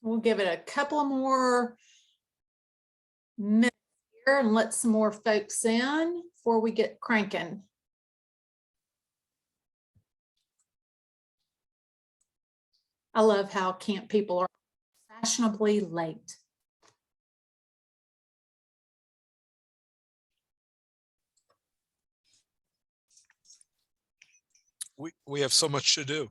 We'll give it a couple more minutes here and let some more folks in before we get cranking. I love how camp people are fashionably late. We have so much to do.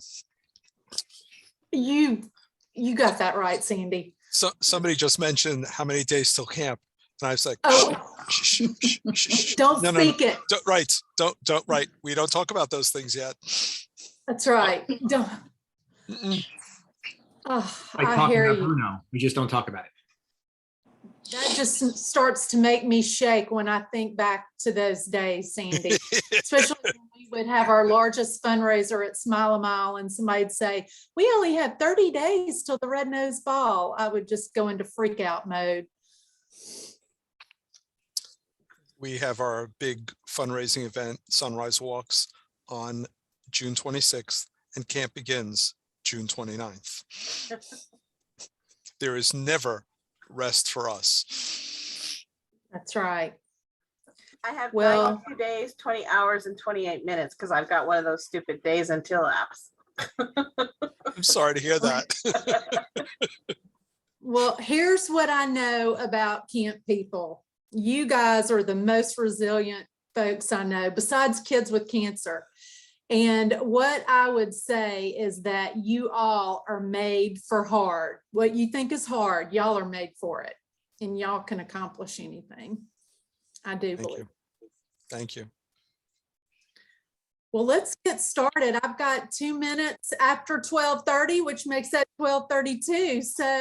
You got that right, Sandy. So somebody just mentioned how many days till camp, and I was like, oh, shh, shh, shh, shh. Don't No, speak it. Don't right. We don't talk about those things yet. That's right. Don't. Oh, I hear you. Bruno. We just don't talk about it. That just starts to make me shake when I think back to those days, Sandy. Especially when we would have our largest fundraiser at Smile a Mile and somebody'd say, we only have 30 days till the Red Nose Ball. I would just go into freak out mode. We have our big fundraising event, Sunrise Walks, on June 26th, and camp begins June 29th. There is never rest for us. That's right. I have Well, 92 days, 20 hours, and 28 minutes because I've got one of those stupid days until apps. I'm sorry to hear that. well, here's what I know about camp people. You guys are the most resilient folks I know, besides kids with cancer. And what I would say is that you all are made for hard. What you think is hard, y'all are made for it, and y'all can accomplish anything. I do believe. Thank you. Well, let's get started. I've got 2 minutes after 12:30, which makes that 12:32. So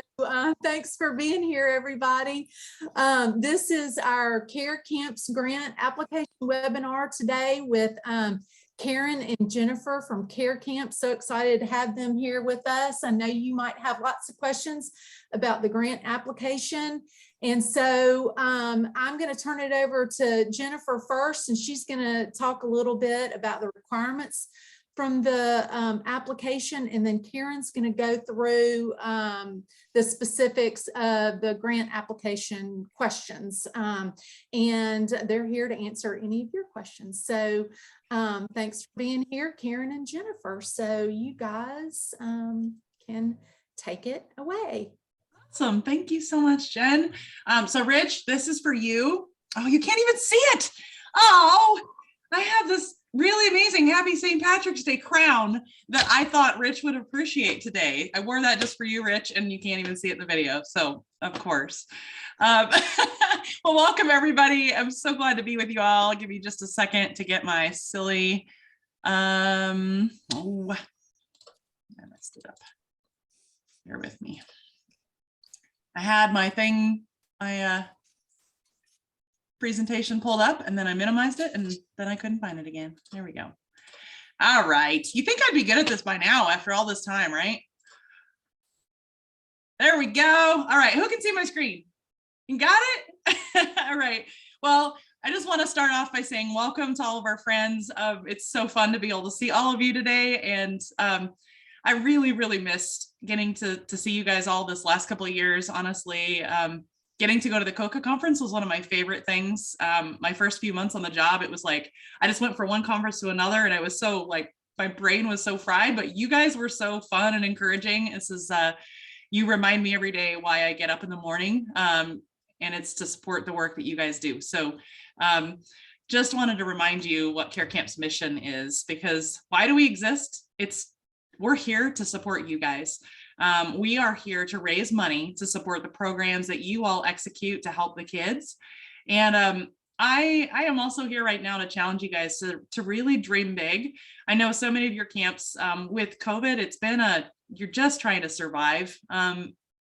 thanks for being here, everybody. This is our Care Camps Grant application webinar today with Karen and Jennifer from Care Camp. So excited to have them here with us. I know you might have lots of questions about the grant application. And so I'm going to turn it over to Jennifer first, and she's going to talk a little bit about the requirements from the application. And then Karen's going to go through the specifics of the grant application questions. And they're here to answer any of your questions. So thanks for being here, Karen and Jennifer. So you guys can take it away. Awesome. Thank you so much, Jen. So Rich, this is for you. Oh, you can't even see it. Oh, I have this really amazing Happy St. Patrick's Day crown that I thought Rich would appreciate today. I wore that just for you, Rich, and you can't even see it in the video. So of course. Well, welcome everybody. I'm so glad to be with you all. I'll give you just a second to get my silly, oh, I messed it up. Bear with me. I had my thing, my presentation pulled up, and then I minimized it, and then I couldn't find it again. There we go. All right. You think I'd be good at this by now after all this time, right? There we go. All right. Who can see my screen? You got it? All right. Well, I just want to start off by saying welcome to all of our friends. It's so fun to be able to see all of you today. And I really, really missed getting to see you guys all this last couple of years, honestly. Getting to go to the COCA conference was one of my favorite things. My first few months on the job, it was like, I just went from one conference to another, and I was so like, my brain was so fried, but you guys were so fun and encouraging. This is, you remind me every day why I get up in the morning, and it's to support the work that you guys do. So just wanted to remind you what Care Camp's mission is, because why do we exist? We're here to support you guys. We are here to raise money to support the programs that you all execute to help the kids. And I am also here right now to challenge you guys to really dream big. I know so many of your camps with COVID, it's been you're just trying to survive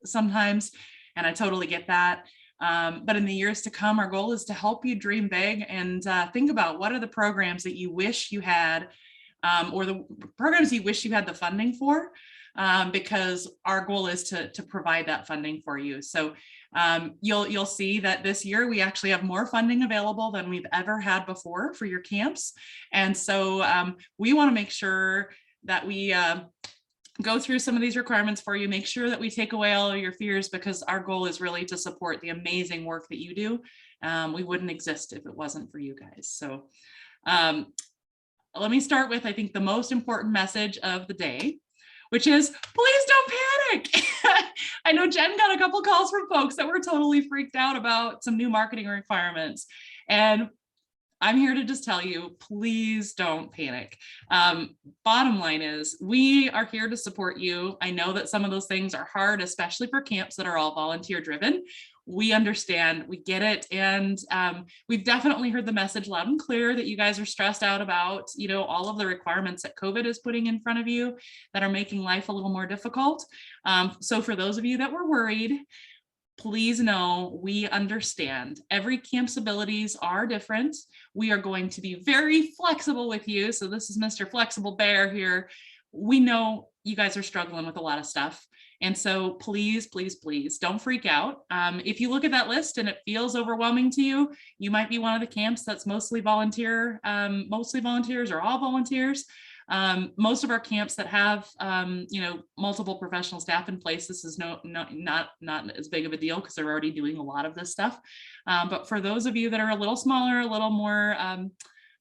sometimes, and I totally get that. But in the years to come, our goal is to help you dream big and think about what are the programs that you wish you had, or the programs you wish you had the funding for. Because our goal is to provide that funding for you. So you'll see that this year we actually have more funding available than we've ever had before for your camps. And so we want to make sure that we go through some of these requirements for you, make sure that we take away all of your fears, because our goal is really to support the amazing work that you do. We wouldn't exist if it wasn't for you guys. So let me start with, I think, the most important message of the day, which is please don't panic. I know Jen got a couple calls from folks that were totally freaked out about some new marketing requirements. And I'm here to just tell you, please don't panic. Bottom line is we are here to support you. I know that some of those things are hard, especially for camps that are all volunteer driven. We understand, we get it. And we've definitely heard the message loud and clear that you guys are stressed out about, you know, all of the requirements that COVID is putting in front of you that are making life a little more difficult. So for those of you that were worried, please know we understand. Every camp's abilities are different. We are going to be very flexible with you. So this is Mr. Flexible Bear here. We know you guys are struggling with a lot of stuff. And so please, please, please don't freak out. If you look at that list and it feels overwhelming to you, you might be one of the camps that's mostly volunteers or all volunteers. Most of our camps that have, you know, multiple professional staff in place, this is not as big of a deal because they're already doing a lot of this stuff. But for those of you that are a little smaller, a little more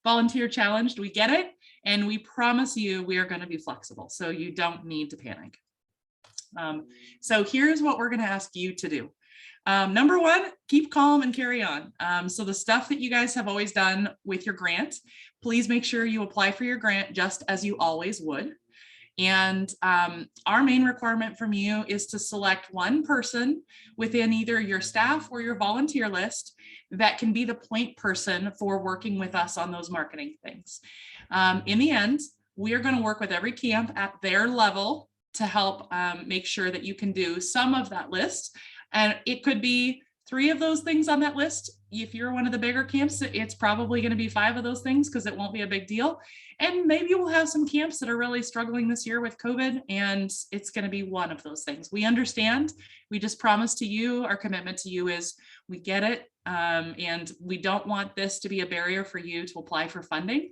volunteer challenged, we get it. And we promise you we are going to be flexible. So you don't need to panic. So here's what we're going to ask you to do. Number one, keep calm and carry on. So the stuff that you guys have always done with your grant, please make sure you apply for your grant just as you always would. And our main requirement from you is to select one person within either your staff or your volunteer list that can be the point person for working with us on those marketing things. In the end, we are going to work with every camp at their level to help make sure that you can do some of that list. And it could be 3 of those things on that list. If you're one of the bigger camps, it's probably going to be 5 of those things because it won't be a big deal. And maybe we'll have some camps that are really struggling this year with COVID, and it's going to be one of those things. We understand. We just promise to you, our commitment to you is we get it. And we don't want this to be a barrier for you to apply for funding.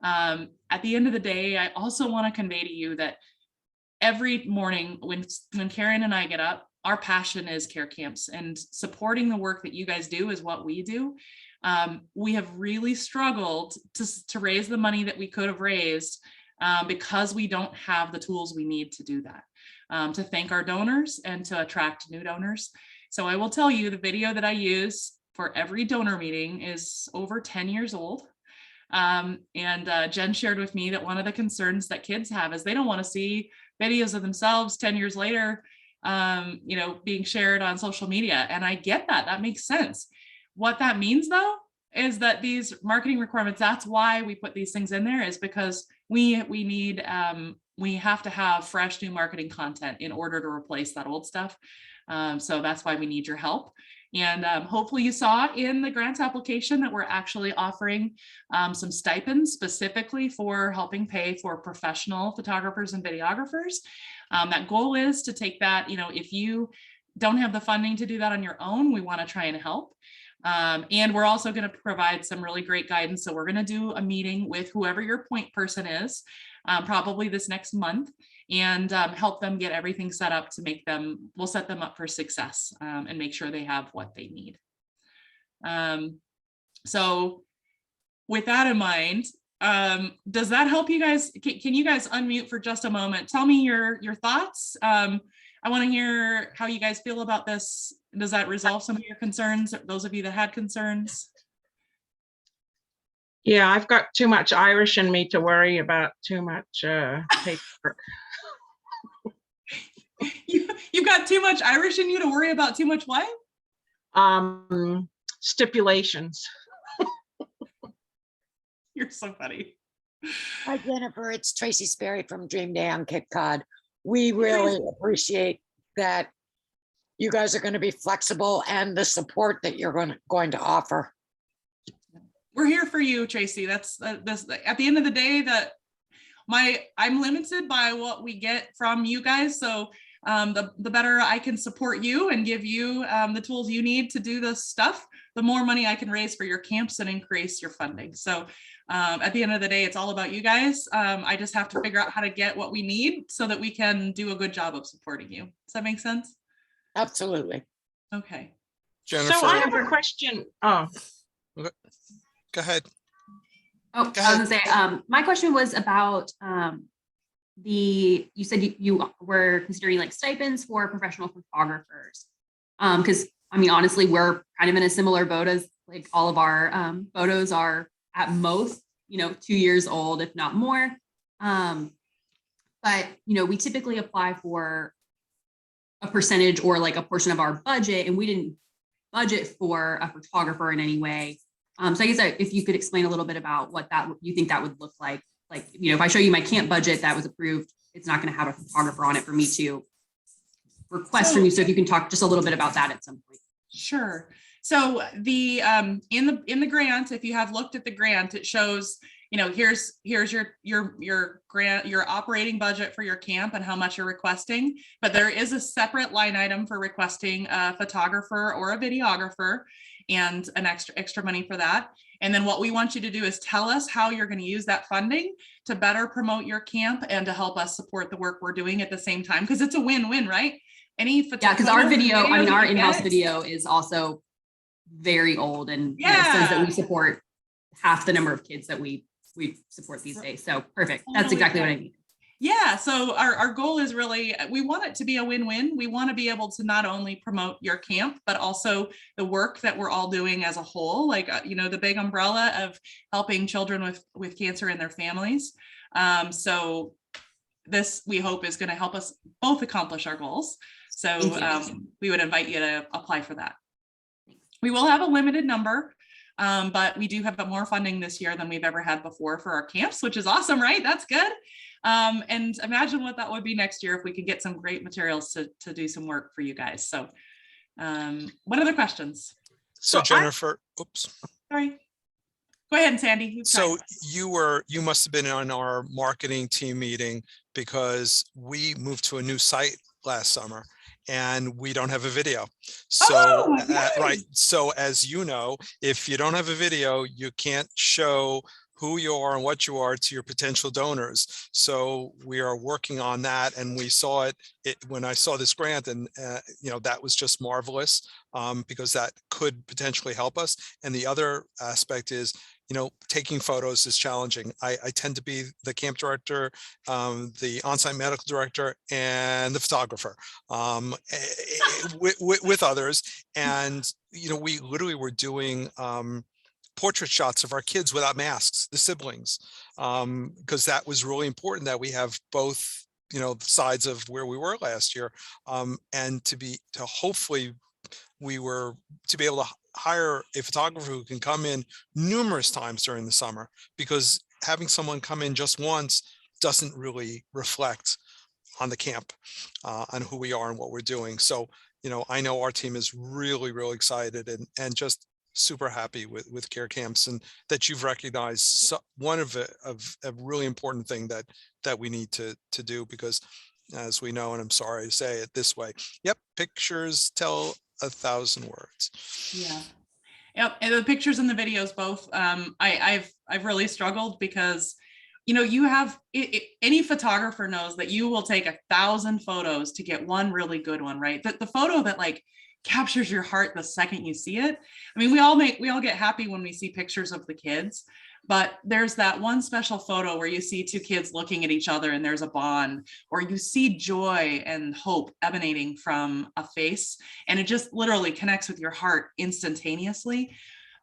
At the end of the day, I also want to convey to you that every morning when Karen and I get up, our passion is care camps, and supporting the work that you guys do is what we do. We have really struggled to raise the money that we could have raised because we don't have the tools we need to do that, to thank our donors and to attract new donors. So I will tell you, the video that I use for every donor meeting is over 10 years old. Jen shared with me that one of the concerns that kids have is they don't want to see videos of themselves 10 years later, you know, being shared on social media. And I get that. That makes sense. What that means, though, is that these marketing requirements, that's why we put these things in there, is because we have to have fresh new marketing content in order to replace that old stuff. So that's why we need your help. And hopefully you saw in the grant application that we're actually offering some stipends specifically for helping pay for professional photographers and videographers. That goal is to take that, you know, if you don't have the funding to do that on your own, we want to try and help. And we're also going to provide some really great guidance. So we're going to do a meeting with whoever your point person is, probably this next month, and help them get everything set up to make them, we'll set them up for success and make sure they have what they need. So with that in mind, does that help you guys? Can you guys unmute for just a moment? Tell me your thoughts. I want to hear how you guys feel about this. Does that resolve some of your concerns, those of you that had concerns? Yeah, I've got too much Irish in me to worry about too much paperwork. You've got too much Irish in you to worry about too much what? Stipulations. You're so funny. Hi, Jennifer. It's Tracy Sperry from Dream Day on Cape Cod. We really appreciate that you guys are going to be flexible and the support that you're going to offer. We're here for you, Tracy. That's at the end of the day, that I'm limited by what we get from you guys. So the better I can support you and give you the tools you need to do this stuff, the more money I can raise for your camps and increase your funding. So at the end of the day, it's all about you guys. I just have to figure out how to get what we need so that we can do a good job of supporting you. Does that make sense? Absolutely. Okay. Jennifer, So I have a question. Oh, go ahead. Oh, Go I was ahead. gonna say, my question was about you said you were considering like stipends for professional photographers. Because I mean, honestly, we're kind of in a similar boat as like all of our photos are at most, 2 years old, if not more. But we typically apply for a percentage or like a portion of our budget, and we didn't budget for a photographer in any way. So I guess if you could explain a little bit about what you think that would look like. Like, if I show you my camp budget that was approved, it's not going to have a photographer on it for me to request from you. So if you can talk just a little bit about that at some point. Sure. So the in the grant, if you have looked at the grant, it shows, here's your grant, your operating budget for your camp and how much you're requesting. But there is a separate line item for requesting a photographer or a videographer, and an extra money for that. And then what we want you to do is tell us how you're going to use that funding to better promote your camp and to help us support the work we're doing at the same time, because it's a win-win, right? Because our video, our in-house video is also very old, and says that we support half the number of kids that we support these days. So perfect. That's exactly what I need. Yeah, so our goal is really, we want it to be a win-win. We want to be able to not only promote your camp, but also the work that we're all doing as a whole, like, the big umbrella of helping children with cancer and their families. So this, we hope, is going to help us both accomplish our goals. So we would invite you to apply for that. We will have a limited number, but we do have more funding this year than we've ever had before for our camps, which is awesome, right? That's good. And imagine what that would be next year if we could get some great materials to do some work for you guys. So what other questions? So Jennifer, oops. Sorry. Go ahead, Sandy. So you must have been on our marketing team meeting, because we moved to a new site last summer and we don't have a video. So, right. So as you know, if you don't have a video, you can't show who you are and what you are to your potential donors. So we are working on that, and we saw it when I saw this grant, and that was just marvelous, because that could potentially help us. And the other aspect is, taking photos is challenging. I tend to be the camp director, the on-site medical director, and the photographer, with others. And we literally were doing portrait shots of our kids without masks, the siblings, because that was really important, that we have both, sides of where we were last year, and to be able to hire a photographer who can come in numerous times during the summer, because having someone come in just once doesn't really reflect on the camp, on who we are and what we're doing. So, I know our team is really, really excited and just super happy with Care Camps, and that you've recognized one of a really important thing that we need to do, because as we know, and I'm sorry to say it this way, pictures tell 1,000 words. Yeah. Yep. And the pictures and the videos both. I've really struggled, because you have any photographer knows that you will take 1,000 photos to get one really good one, right? The photo that captures your heart the second you see it. I mean, we all get happy when we see pictures of the kids, but there's that one special photo where you see two kids looking at each other and there's a bond, or you see joy and hope emanating from a face, and it just literally connects with your heart instantaneously.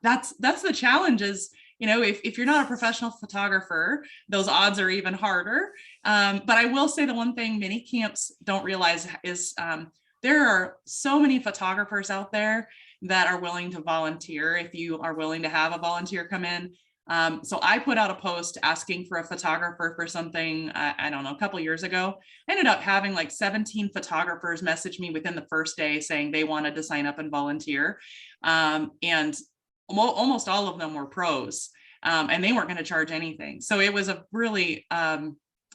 That's the challenge is, if you're not a professional photographer, those odds are even harder. But I will say the one thing many camps don't realize is there are so many photographers out there that are willing to volunteer if you are willing to have a volunteer come in. So I put out a post asking for a photographer for something, I don't know, a couple of years ago. I ended up having 17 photographers message me within the first day saying they wanted to sign up and volunteer. And almost all of them were pros, and they weren't going to charge anything. So it was a really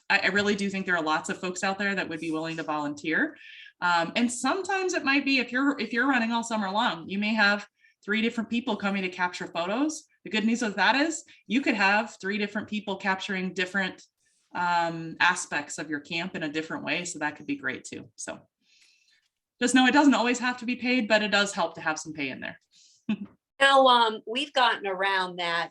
I really do think there are lots of folks out there that would be willing to volunteer. And sometimes it might be if you're running all summer long, you may have 3 different people coming to capture photos. The good news of that is you could have 3 different people capturing different aspects of your camp in a different way. So that could be great too. So just know it doesn't always have to be paid, but it does help to have some pay in there. Now, we've gotten around that.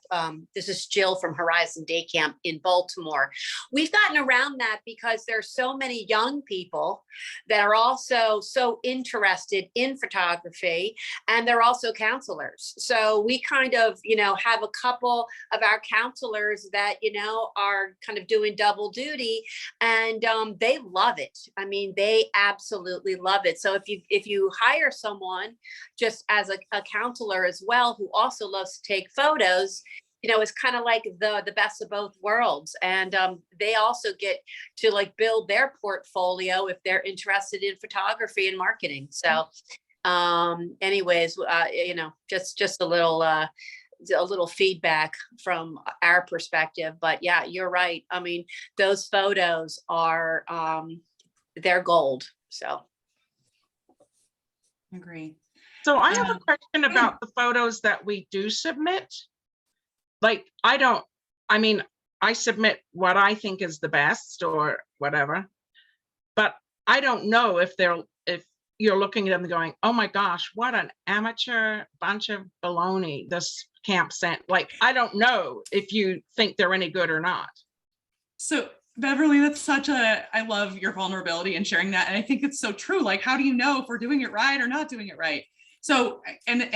This is Jill from Horizon Day Camp in Baltimore. We've gotten around that because there's so many young people that are also so interested in photography, and they're also counselors. So we kind of, have a couple of our counselors that, are kind of doing double duty, and they love it. I mean, they absolutely love it. So if you hire someone just as a counselor as well, who also loves to take photos, it's kind of like the best of both worlds. And they also get to like build their portfolio if they're interested in photography and marketing. So anyways, just a little feedback from our perspective. But yeah, you're right. I mean, those photos are they're gold. So Agree. So I have a question about the photos that we do submit. Like, I submit what I think is the best or whatever, but I don't know if you're looking at them going, oh my gosh, what an amateur bunch of baloney this camp sent. Like, I don't know if you think they're any good or not. So Beverly, I love your vulnerability and sharing that. And I think it's so true. Like, how do you know if we're doing it right or not doing it right? So, and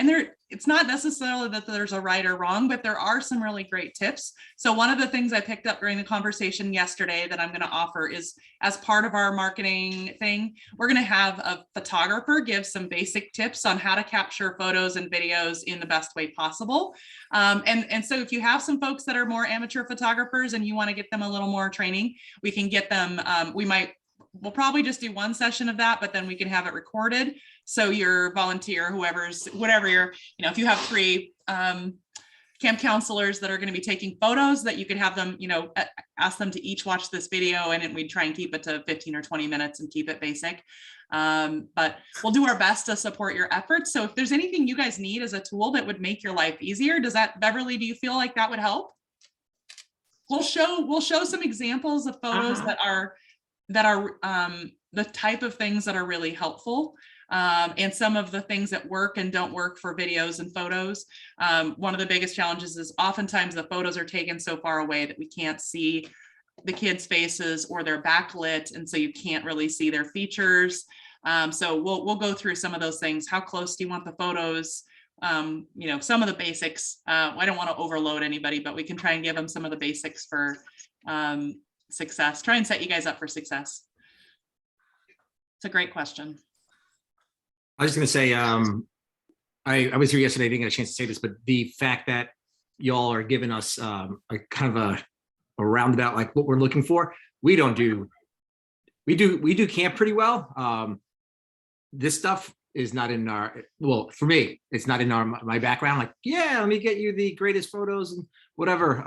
it's not necessarily that there's a right or wrong, but there are some really great tips. So one of the things I picked up during the conversation yesterday that I'm going to offer is, as part of our marketing thing, we're going to have a photographer give some basic tips on how to capture photos and videos in the best way possible. And so if you have some folks that are more amateur photographers and you want to get them a little more training, we can get them, we'll probably just do one session of that, but then we can have it recorded. So your volunteer, whatever if you have 3 camp counselors that are going to be taking photos, that you could have them, ask them to each watch this video, and we'd try and keep it to 15 or 20 minutes and keep it basic. But we'll do our best to support your efforts. So if there's anything you guys need as a tool that would make your life easier, Beverly, do you feel like that would help? We'll show some examples of photos that are the type of things that are really helpful, and some of the things that work and don't work for videos and photos. One of the biggest challenges is oftentimes the photos are taken so far away that we can't see the kids' faces, or they're backlit, and so you can't really see their features. So we'll go through some of those things. How close do you want the photos? Some of the basics. I don't want to overload anybody, but we can try and give them some of the basics for success. Try and set you guys up for success. It's a great question. I was just going to say, I was here yesterday, I didn't get a chance to say this, but the fact that y'all are giving us a kind of a roundabout, like what we're looking for, we do camp pretty well. This stuff is not in well, for me, it's not in my background. Like, yeah, let me get you the greatest photos and whatever.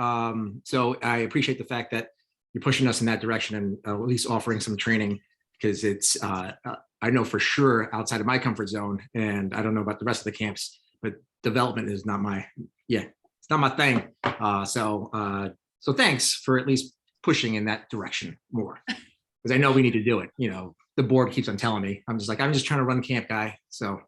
So I appreciate the fact that you're pushing us in that direction, and at least offering some training, because it's, I know for sure outside of my comfort zone, and I don't know about the rest of the camps, but development is not it's not my thing. So thanks for at least pushing in that direction more, because I know we need to do it. The board keeps on telling me, I'm just trying to run camp, guy. So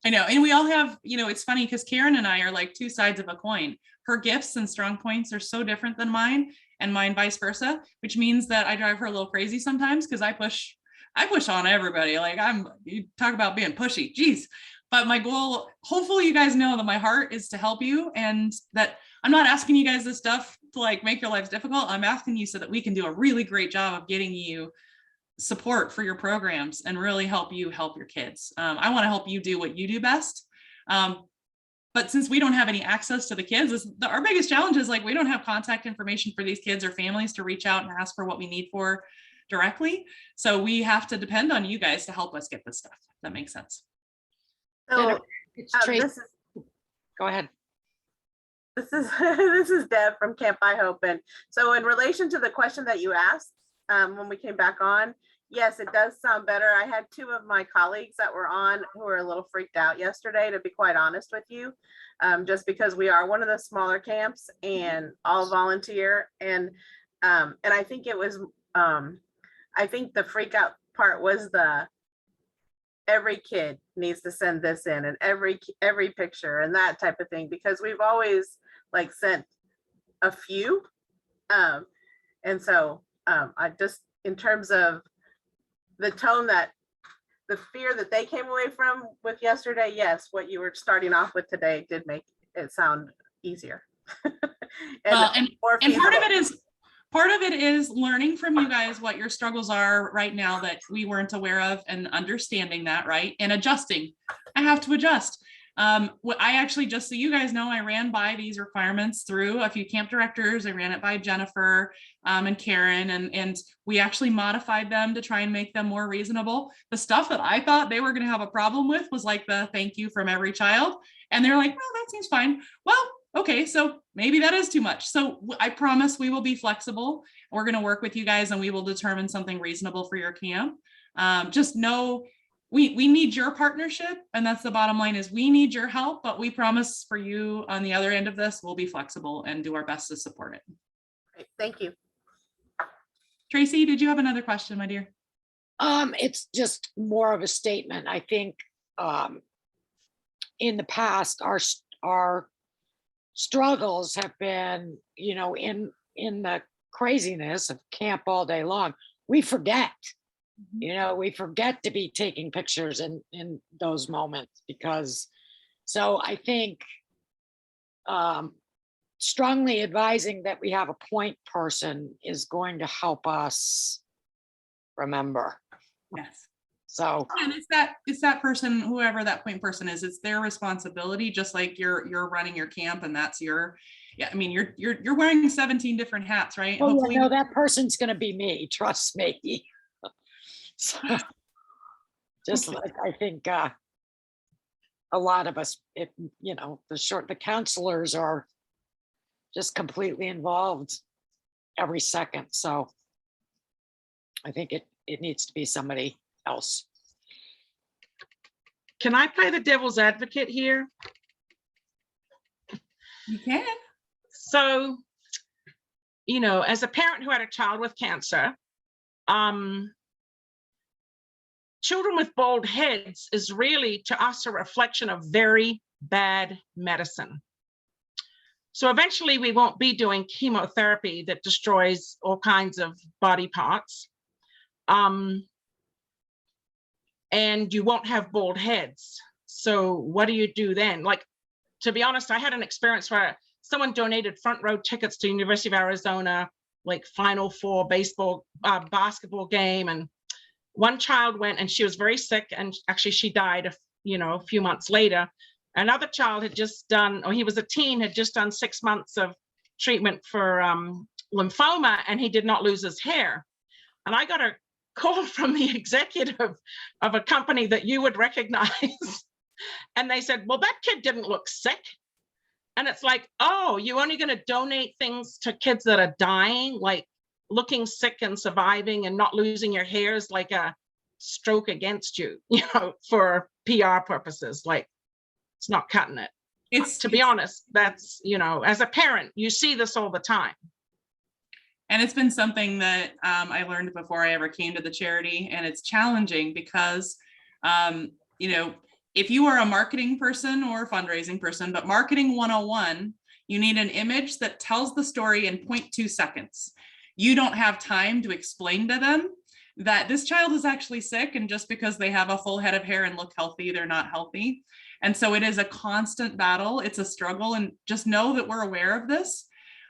I know, and we all have, it's funny because Karen and I are like 2 sides of a coin. Her gifts and strong points are so different than mine, and mine vice versa, which means that I drive her a little crazy sometimes, because I push on everybody. Like, you talk about being pushy, geez. But my goal, hopefully you guys know that my heart is to help you, and that I'm not asking you guys this stuff to like make your lives difficult. I'm asking you so that we can do a really great job of getting you support for your programs and really help you help your kids. I want to help you do what you do best. But since we don't have any access to the kids, our biggest challenge is like, we don't have contact information for these kids or families to reach out and ask for what we need for directly. So we have to depend on you guys to help us get this stuff. If that makes sense. So It's Tracy. Go ahead. This is Deb from Camp I Hope. And so in relation to the question that you asked, when we came back on, yes, it does sound better. I had two of my colleagues that were on who were a little freaked out yesterday, to be quite honest with you, just because we are one of the smaller camps and all volunteer. And I think it was, I think the freak out part was every kid needs to send this in, and every picture and that type of thing, because we've always like sent a few. And so I just, in terms of the tone, that the fear that they came away from with yesterday, yes, what you were starting off with today did make it sound easier. And part of it is learning from you guys what your struggles are right now that we weren't aware of, and understanding that, right? And adjusting. I have to adjust. What I actually, just so you guys know, I ran by these requirements through a few camp directors. I ran it by Jennifer and Karen, and we actually modified them to try and make them more reasonable. The stuff that I thought they were going to have a problem with was like the thank you from every child. And they're like, well, that seems fine. Well, okay, so maybe that is too much. So I promise we will be flexible. We're going to work with you guys, and we will determine something reasonable for your camp. Just know we need your partnership, and that's the bottom line, is we need your help, but we promise for you on the other end of this, we'll be flexible and do our best to support it. Great, thank you. Tracy, did you have another question, my dear? It's just more of a statement. I think in the past, our struggles have been, you know, in the craziness of camp all day long, we forget. You know, we forget to be taking pictures in those moments, because, so I think strongly advising that we have a point person is going to help us remember. Yes. So, and it's that person, whoever that point person is, it's their responsibility, just like you're running your camp, and that's your, yeah, I mean, you're wearing 17 different hats, right? oh, Hopefully, no, that person's going to be me, trust me. So, just okay. like I think a lot of us, you know, the counselors are just completely involved every second. So I think it needs to be somebody else. Can I play the devil's advocate here? You can. So, you know, as a parent who had a child with cancer, children with bald heads is really, to us, a reflection of very bad medicine. So eventually we won't be doing chemotherapy that destroys all kinds of body parts. And you won't have bald heads. So what do you do then? Like, to be honest, I had an experience where someone donated front row tickets to University of Arizona, like Final Four basketball game. And one child went, and she was very sick, and actually she died, a few months later. Another child had just done, or he was a teen, had just done 6 months of treatment for lymphoma, and he did not lose his hair. And I got a call from the executive of a company that you would recognize. And they said, well, that kid didn't look sick. And it's like, oh, you're only going to donate things to kids that are dying, like looking sick and surviving and not losing your hair is like a stroke against you, for PR purposes. Like, it's not cutting it. To be honest, that's, as a parent, you see this all the time. And it's been something that I learned before I ever came to the charity, and it's challenging because, if you are a marketing person or a fundraising person, but marketing 101, you need an image that tells the story in 0.2 seconds. You don't have time to explain to them that this child is actually sick, and just because they have a full head of hair and look healthy, they're not healthy. And so it is a constant battle. It's a struggle, and just know that we're aware of this.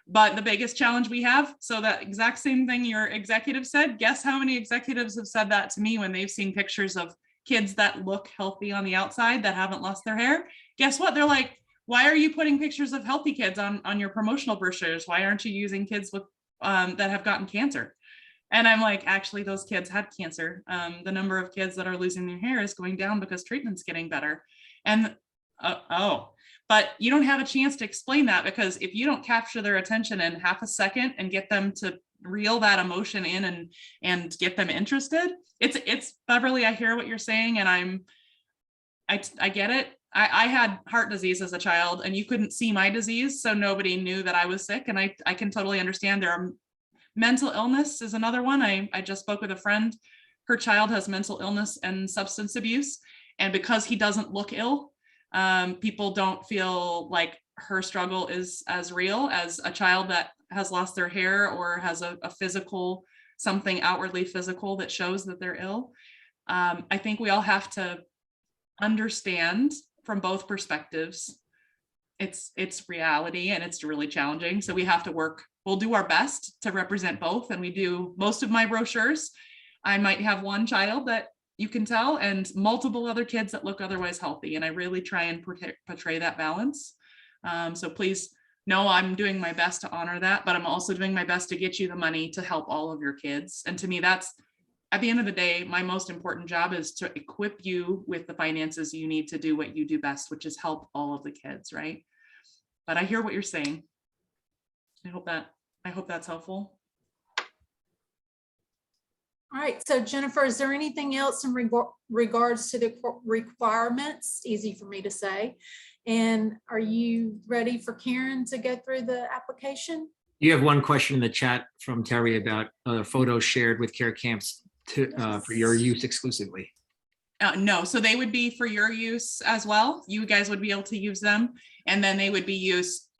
But the biggest challenge we have, so that exact same thing your executive said, guess how many executives have said that to me when they've seen pictures of kids that look healthy on the outside that haven't lost their hair? Guess what? They're like, why are you putting pictures of healthy kids on your promotional brochures? Why aren't you using kids with that have gotten cancer? And I'm like, actually, those kids had cancer. The number of kids that are losing their hair is going down because treatment's getting better. And but but you don't have a chance to explain that, because if you don't capture their attention in half a second and get them to reel that emotion in and get them interested, it's Beverly, I hear what you're saying, and I get it. I had heart disease as a child, and you couldn't see my disease, so nobody knew that I was sick. And I can totally understand. There are mental illness is another one. I just spoke with a friend. Her child has mental illness and substance abuse, and because he doesn't look ill, people don't feel like her struggle is as real as a child that has lost their hair or has a physical, something outwardly physical that shows that they're ill. I think we all have to understand from both perspectives. It's reality, and it's really challenging. So we have to work, we'll do our best to represent both. And we do most of my brochures. I might have one child that you can tell and multiple other kids that look otherwise healthy. And I really try and portray that balance. So please know I'm doing my best to honor that, but I'm also doing my best to get you the money to help all of your kids. And to me, that's, at the end of the day, my most important job is to equip you with the finances you need to do what you do best, which is help all of the kids, right? But I hear what you're saying. I hope that's helpful. All right, so Jennifer, is there anything else in regards to the requirements? Easy for me to say. And are you ready for Karen to go through the application? You have one question in the chat from Terry about photos shared with care camps for your use exclusively. No, so they would be for your use as well. You guys would be able to use them, and then they would be used,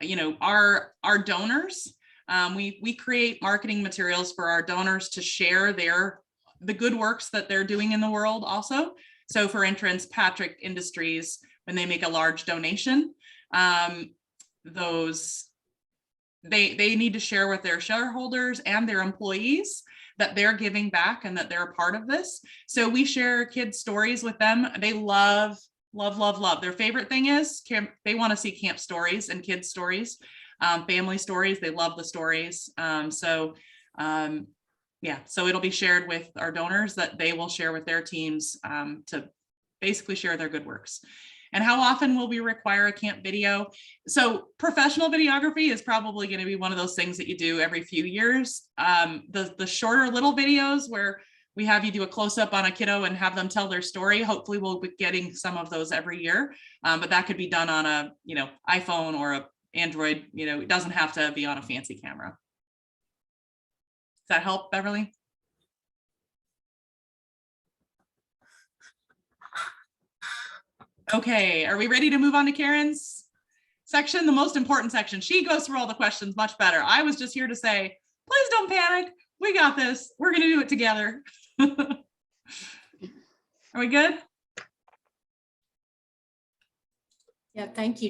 our donors. We create marketing materials for our donors to share the good works that they're doing in the world also. So for instance, Patrick Industries, when they make a large donation, they need to share with their shareholders and their employees that they're giving back and that they're a part of this. So we share kids' stories with them. They love. Their favorite thing is camp. They want to see camp stories and kids' stories, family stories. They love the stories. So it'll be shared with our donors that they will share with their teams to basically share their good works. And how often will we require a camp video? So professional videography is probably going to be one of those things that you do every few years. The shorter little videos where we have you do a close-up on a kiddo and have them tell their story, hopefully we'll be getting some of those every year. But that could be done on a iPhone or a Android. It doesn't have to be on a fancy camera. Does that help, Beverly? Okay, are we ready to move on to Karen's section? The most important section. She goes through all the questions much better. I was just here to say, please don't panic. We got this. We're going to do it together. Are we good? Yeah, thank you.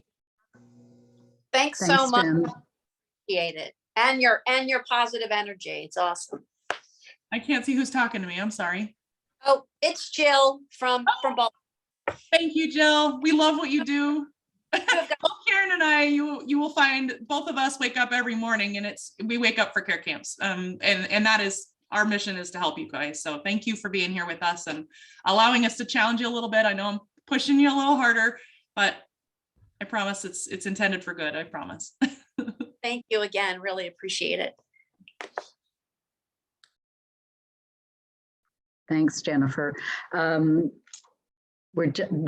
Thanks so much. Appreciate it. And your positive energy. It's awesome. I can't see who's talking to me. I'm sorry. Oh, it's Jill from Baltimore. Thank you, Jill. We love what you do. Both Karen and I, you will find both of us wake up every morning, and we wake up for care camps. And that is our mission, is to help you guys. So thank you for being here with us and allowing us to challenge you a little bit. I know I'm pushing you a little harder, but I promise it's intended for good. I promise. Thank you again. Really appreciate it. Thanks, Jennifer. I'm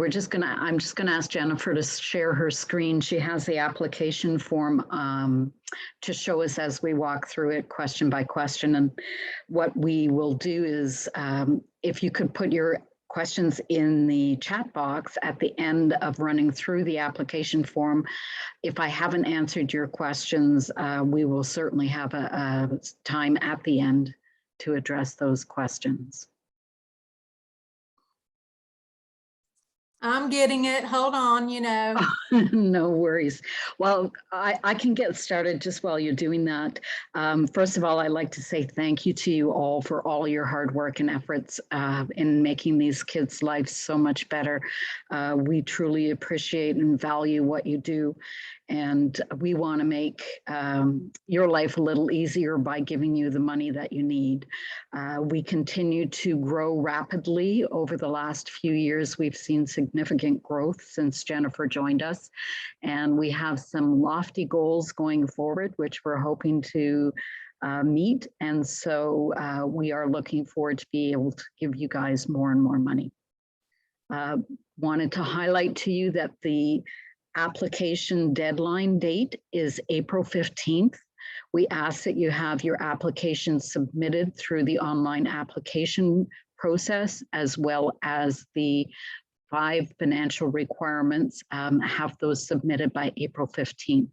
just gonna ask Jennifer to share her screen. She has the application form to show us as we walk through it question by question. And what we will do is, if you could put your questions in the chat box at the end of running through the application form. If I haven't answered your questions, we will certainly have a time at the end to address those questions. I'm getting it. Hold on, No worries. Well, I can get started just while you're doing that. First of all, I'd like to say thank you to you all for all your hard work and efforts in making these kids' lives so much better. We truly appreciate and value what you do. And we want to make your life a little easier by giving you the money that you need. We continue to grow rapidly. Over the last few years, we've seen significant growth since Jennifer joined us. And we have some lofty goals going forward, which we're hoping to meet. And so we are looking forward to be able to give you guys more and more money. Wanted to highlight to you that the application deadline date is April 15th. We ask that you have your application submitted through the online application process, as well as the 5 financial requirements, have those submitted by April 15th.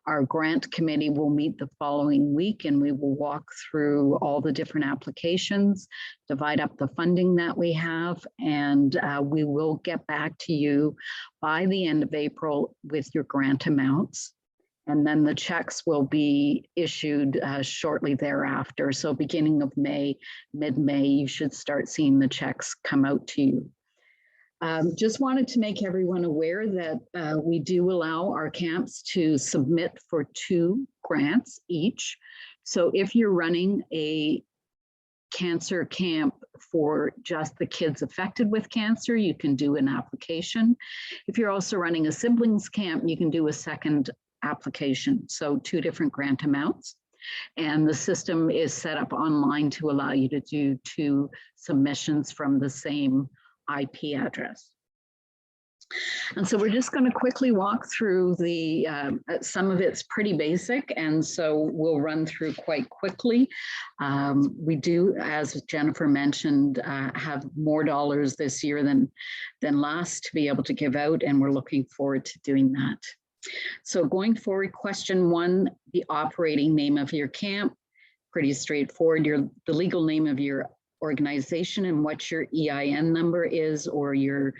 Our grant committee will meet the following week, and we will walk through all the different applications, divide up the funding that we have, and we will get back to you by the end of April with your grant amounts. And then the checks will be issued shortly thereafter. So beginning of May, mid-May, you should start seeing the checks come out to you. Just wanted to make everyone aware that we do allow our camps to submit for 2 grants each. So if you're running a cancer camp for just the kids affected with cancer, you can do an application. If you're also running a siblings camp, you can do a second application. So 2 different grant amounts. And the system is set up online to allow you to do 2 submissions from the same IP address. And so we're just going to quickly walk through the, some of it's pretty basic, and so we'll run through quite quickly. We do, as Jennifer mentioned, have more dollars this year than last to be able to give out, and we're looking forward to doing that. So going forward, question 1, the operating name of your camp. Pretty straightforward. The legal name of your organization and what your EIN number is, or your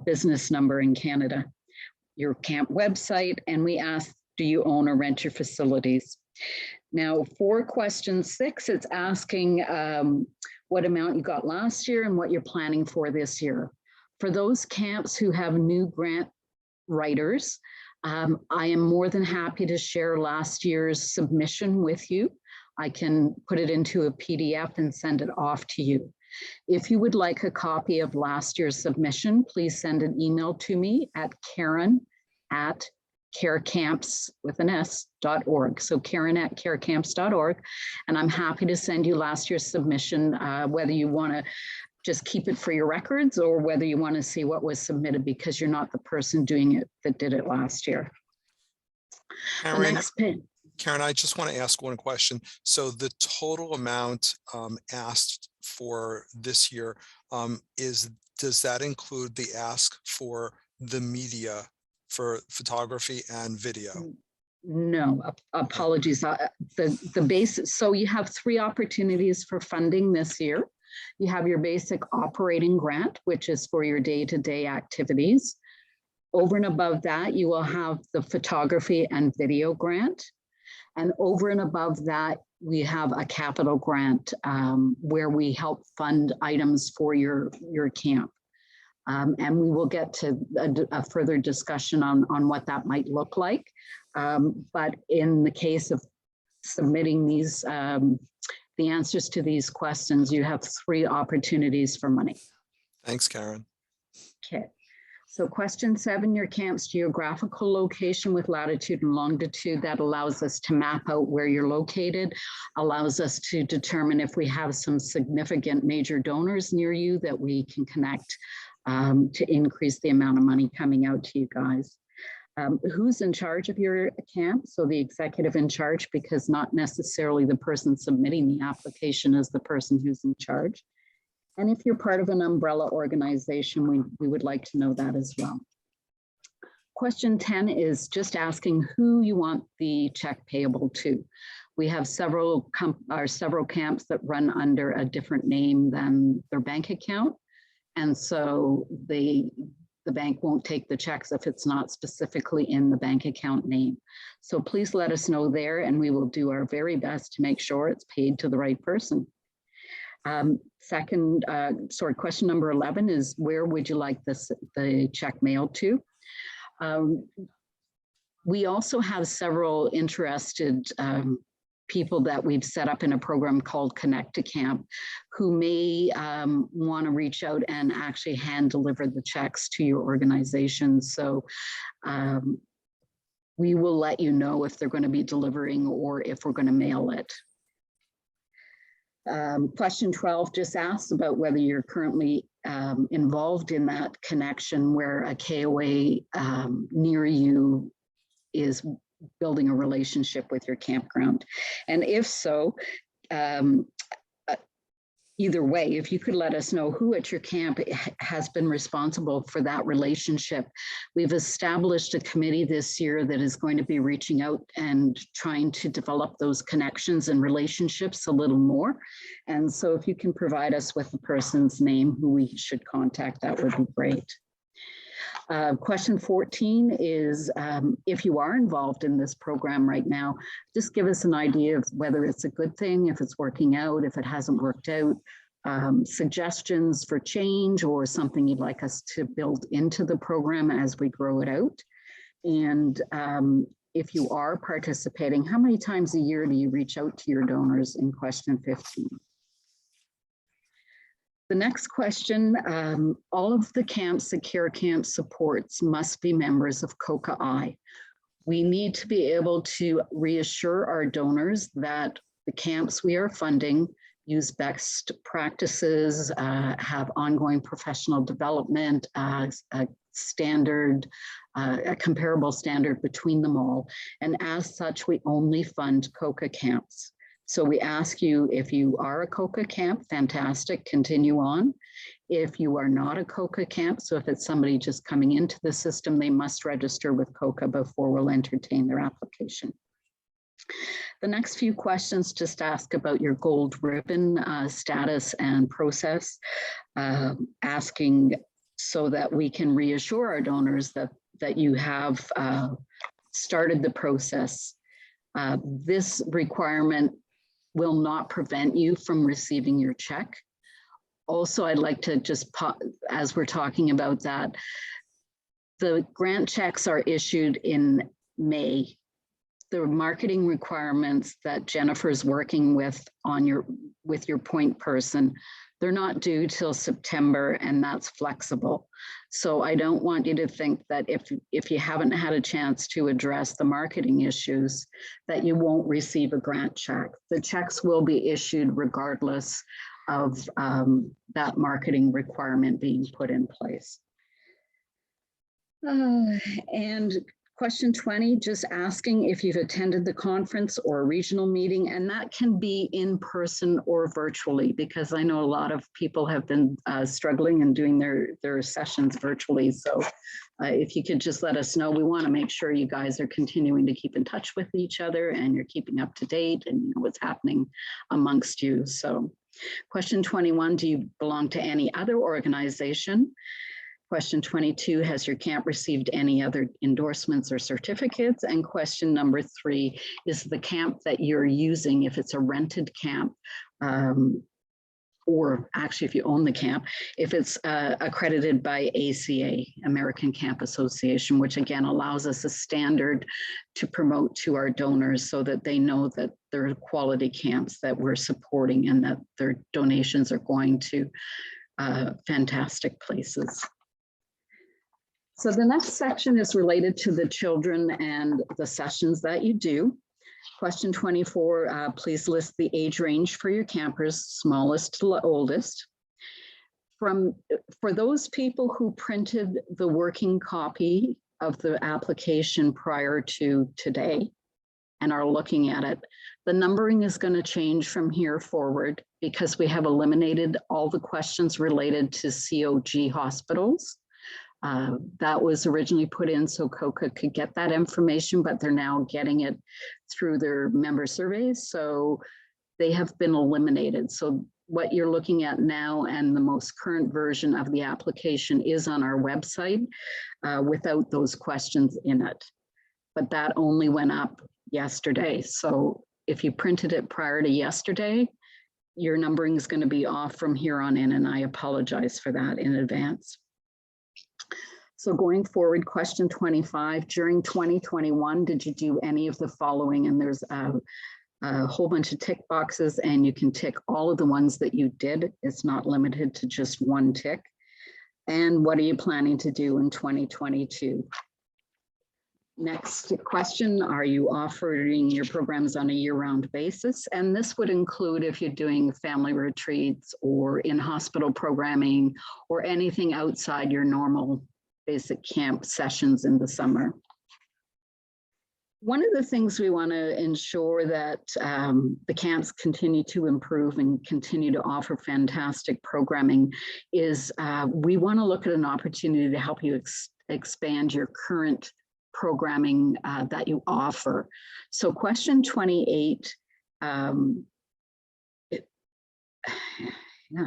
business number in Canada, your camp website, and we ask, do you own or rent your facilities? Now, for question 6, it's asking what amount you got last year and what you're planning for this year. For those camps who have new grant writers, I am more than happy to share last year's submission with you. I can put it into a PDF and send it off to you. If you would like a copy of last year's submission, please send an email to me at Karen@carecamps.org. So Karen@carecamps.org. And I'm happy to send you last year's submission, whether you want to just keep it for your records or whether you want to see what was submitted, because you're not the person doing it that did it last year. Karen, The next page. Karen, I just want to ask one question. So the total amount asked for this year, does that include the ask for the media for photography and video? No, apologies. The base, so you have 3 opportunities for funding this year. You have your basic operating grant, which is for your day-to-day activities. Over and above that, you will have the photography and video grant. And over and above that, we have a capital grant where we help fund items for your camp. And we will get to a further discussion on what that might look like. But in the case of submitting these, the answers to these questions, you have 3 opportunities for money. Thanks, Karen. Okay. So question 7, your camp's geographical location with latitude and longitude. That allows us to map out where you're located, allows us to determine if we have some significant major donors near you that we can connect to increase the amount of money coming out to you guys. Who's in charge of your camp? So the executive in charge, because not necessarily the person submitting the application is the person who's in charge. And if you're part of an umbrella organization, we would like to know that as well. Question 10 is just asking who you want the check payable to. We have several camps that run under a different name than their bank account. And so the bank won't take the checks if it's not specifically in the bank account name. So please let us know there, and we will do our very best to make sure it's paid to the right person. Question number 11 is, where would you like the check mailed to? We also have several interested people that we've set up in a program called Connect to Camp who may want to reach out and actually hand deliver the checks to your organization. So we will let you know if they're going to be delivering or if we're going to mail it. Question 12 just asks about whether you're currently involved in that connection where a KOA near you is building a relationship with your campground. And if so, either way, if you could let us know who at your camp has been responsible for that relationship. We've established a committee this year that is going to be reaching out and trying to develop those connections and relationships a little more. And so if you can provide us with the person's name who we should contact, that would be great. Question 14 is, if you are involved in this program right now, just give us an idea of whether it's a good thing, if it's working out, if it hasn't worked out, suggestions for change or something you'd like us to build into the program as we grow it out. And if you are participating, how many times a year do you reach out to your donors in question 15? The next question, all of the camps that Care Camp supports must be members of COCA-I. We need to be able to reassure our donors that the camps we are funding use best practices, have ongoing professional development, a standard, a comparable standard between them all. And as such, we only fund COCA camps. So we ask you, if you are a COCA camp, fantastic, continue on. If you are not a COCA camp, so if it's somebody just coming into the system, they must register with COCA before we'll entertain their application. The next few questions just ask about your gold ribbon status and process, asking so that we can reassure our donors that you have started the process. This requirement will not prevent you from receiving your check. Also, I'd like to just, as we're talking about that, the grant checks are issued in May. The marketing requirements that Jennifer's working with on your point person, they're not due till September, and that's flexible. So I don't want you to think that if you haven't had a chance to address the marketing issues, that you won't receive a grant check. The checks will be issued regardless of that marketing requirement being put in place. And question 20, just asking if you've attended the conference or a regional meeting, and that can be in person or virtually, because I know a lot of people have been struggling and doing their sessions virtually. So if you could just let us know, we want to make sure you guys are continuing to keep in touch with each other and you're keeping up to date and you know what's happening amongst you. So question 21, do you belong to any other organization? Question 22, has your camp received any other endorsements or certificates? And question number 3, is the camp that you're using, if it's a rented camp, or actually if you own the camp, if it's accredited by ACA, American Camp Association, which again allows us a standard to promote to our donors so that they know that they're quality camps that we're supporting and that their donations are going to fantastic places. So the next section is related to the children and the sessions that you do. Question 24, please list the age range for your campers, smallest to oldest. For those people who printed the working copy of the application prior to today and are looking at it, the numbering is going to change from here forward because we have eliminated all the questions related to COG hospitals. That was originally put in so COCA could get that information, but they're now getting it through their member surveys. So they have been eliminated. So what you're looking at now and the most current version of the application is on our website without those questions in it. But that only went up yesterday. So if you printed it prior to yesterday, your numbering is going to be off from here on in, and I apologize for that in advance. So going forward, question 25, during 2021, did you do any of the following? And there's a whole bunch of tick boxes, and you can tick all of the ones that you did. It's not limited to just one tick. And what are you planning to do in 2022? Next question, are you offering your programs on a year-round basis? And this would include if you're doing family retreats or in-hospital programming or anything outside your normal basic camp sessions in the summer. One of the things we want to ensure that the camps continue to improve and continue to offer fantastic programming is we want to look at an opportunity to help you expand your current programming that you offer. So question 28,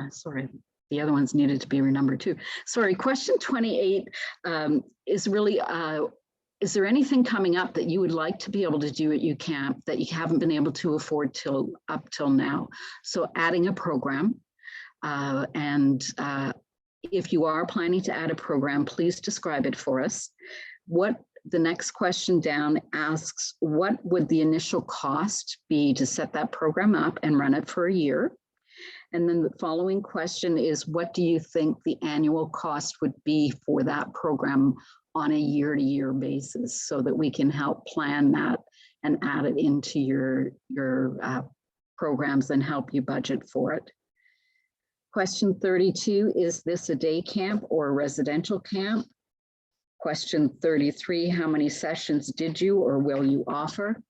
sorry, the other ones needed to be renumbered too. Sorry, question 28 is really, is there anything coming up that you would like to be able to do at UCamp that you haven't been able to afford up till now? So adding a program, if you are planning to add a program, please describe it for us. The next question down asks, what would the initial cost be to set that program up and run it for a year? And then the following question is, what do you think the annual cost would be for that program on a year-to-year basis, so that we can help plan that and add it into your programs and help you budget for it. Question 32, is this a day camp or a residential camp? Question 33, how many sessions did you or will you offer?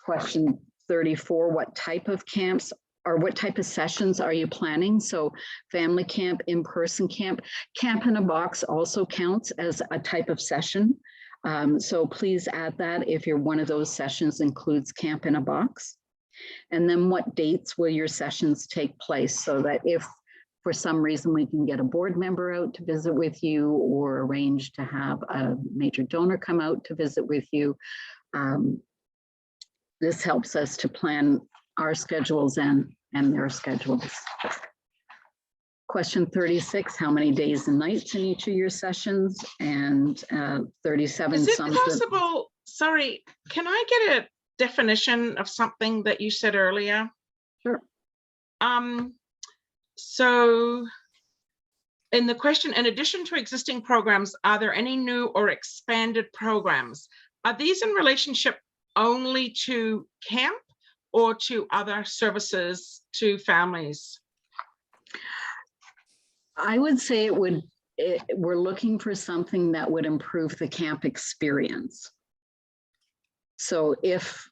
Question 34, what type of camps or what type of sessions are you planning? So family camp, in-person camp, camp in a box also counts as a type of session. So please add that if one of those sessions includes camp in a box. And then what dates will your sessions take place, so that if for some reason we can get a board member out to visit with you or arrange to have a major donor come out to visit with you. This helps us to plan our schedules and their schedules. Question 36, how many days and nights in each of your sessions? And 37. Is it possible, sorry, can I get a definition of something that you said earlier? Sure. So in the question, in addition to existing programs, are there any new or expanded programs? Are these in relationship only to camp or to other services to families? I would say we're looking for something that would improve the camp experience. So if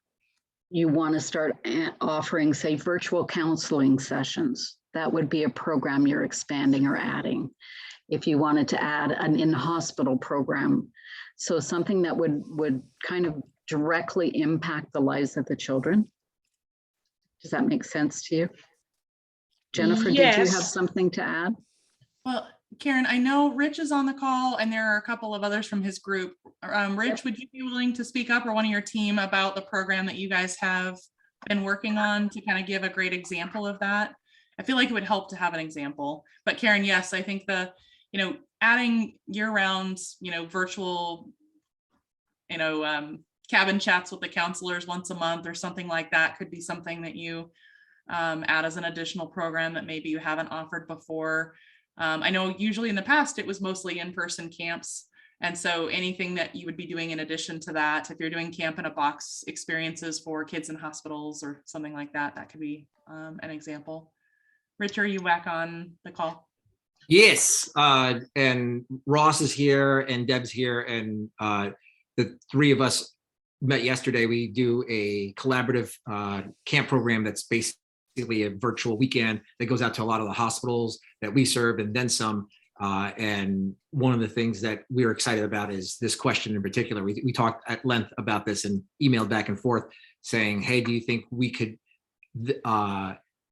you want to start offering, say, virtual counseling sessions, that would be a program you're expanding or adding. If you wanted to add an in-hospital program, so something that would kind of directly impact the lives of the children. Does that make sense to you? Jennifer, yes. Did you have something to add? Well, Karen, I know Rich is on the call and there are a couple of others from his group. Rich, would you be willing to speak up, or one of your team, about the program that you guys have been working on to kind of give a great example of that? I feel like it would help to have an example. But Karen, yes, I think adding year-round, virtual, cabin chats with the counselors once a month or something like that could be something that you add as an additional program that maybe you haven't offered before. I know usually in the past it was mostly in-person camps. And so anything that you would be doing in addition to that, if you're doing camp in a box experiences for kids in hospitals or something like that, that could be an example. Rich, are you back on the call? Yes, and Ross is here and Deb's here, and the three of us met yesterday. We do a collaborative camp program that's basically a virtual weekend that goes out to a lot of the hospitals that we serve and then some. And one of the things that we're excited about is this question in particular. We talked at length about this and emailed back and forth saying, hey, do you think we could,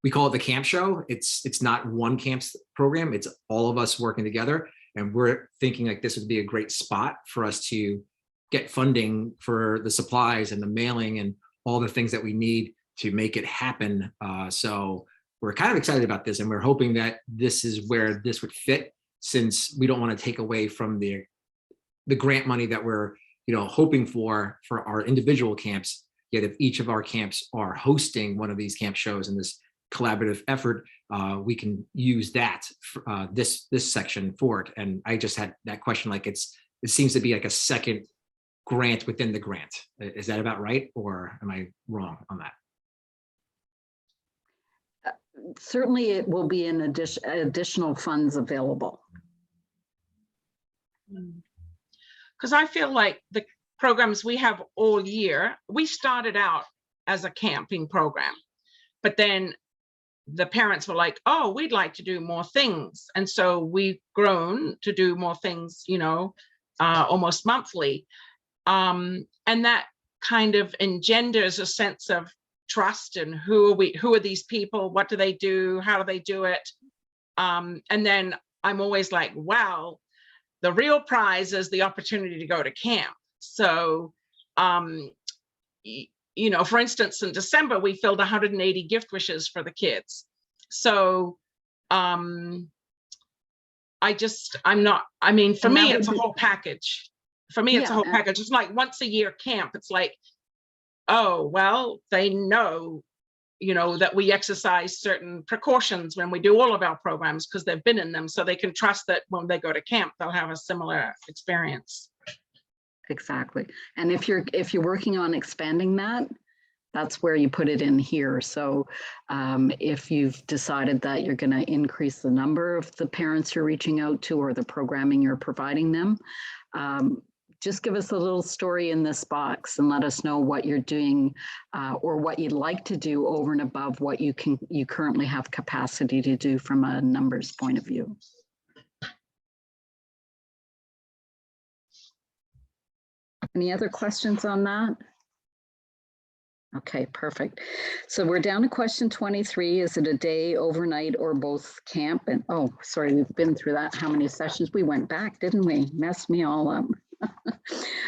we call it the camp show. It's not one camp's program. It's all of us working together. And we're thinking like this would be a great spot for us to get funding for the supplies and the mailing and all the things that we need to make it happen. So we're kind of excited about this, and we're hoping that this is where this would fit, since we don't want to take away from the the grant money that we're, hoping for our individual camps. Yet if each of our camps are hosting one of these camp shows in this collaborative effort, we can use that this section for it. And I just had that question, like it seems to be like a second grant within the grant. Is that about right, or am I wrong on that? Certainly, it will be in additional funds available. Because I feel like the programs we have all year, we started out as a camping program, but then the parents were like, oh, we'd like to do more things. And so we've grown to do more things, almost monthly. And that kind of engenders a sense of trust and who are these people? What do they do? How do they do it? And then I'm always like, wow, the real prize is the opportunity to go to camp. So, for instance, in December, we filled 180 gift wishes for the kids. So for me, it's a whole package. For me, it's a whole package. It's like once a year camp. It's like, oh, well, they know, that we exercise certain precautions when we do all of our programs because they've been in them. So they can trust that when they go to camp, they'll have a similar experience. Exactly. And if you're working on expanding that, that's where you put it in here. So if you've decided that you're going to increase the number of the parents you're reaching out to or the programming you're providing them, just give us a little story in this box and let us know what you're doing or what you'd like to do over and above what you currently have capacity to do from a numbers point of view. Any other questions on that? Okay, perfect. So we're down to question 23. Is it a day, overnight, or both camp? And oh, sorry, we've been through that. How many sessions? We went back, didn't we? Messed me all up.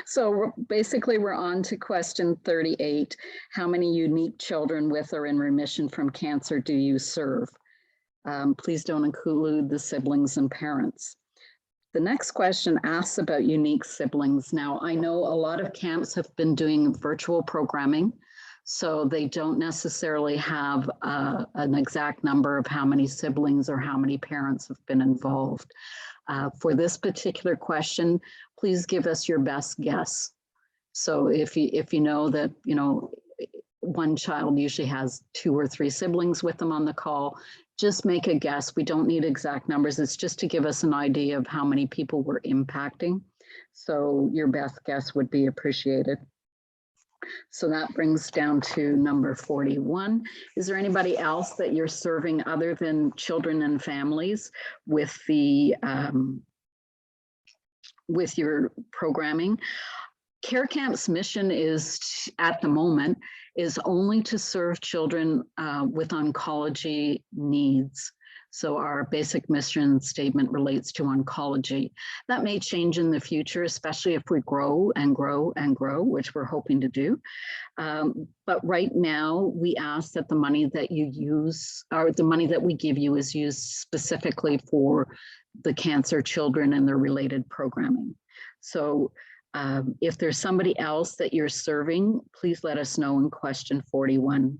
So basically we're on to question 38. How many unique children with or in remission from cancer do you serve? Please don't include the siblings and parents. The next question asks about unique siblings. Now, I know a lot of camps have been doing virtual programming, so they don't necessarily have an exact number of how many siblings or how many parents have been involved. For this particular question, please give us your best guess. So if you know that, one child usually has 2 or 3 siblings with them on the call, just make a guess. We don't need exact numbers. It's just to give us an idea of how many people we're impacting. So your best guess would be appreciated. So that brings down to number 41. Is there anybody else that you're serving other than children and families with the with your programming? Care Camp's mission is, at the moment, is only to serve children with oncology needs. So our basic mission statement relates to oncology. That may change in the future, especially if we grow and grow and grow, which we're hoping to do. But right now, we ask that the money that you use, or the money that we give you, is used specifically for the cancer children and their related programming. So if there's somebody else that you're serving, please let us know in question 41.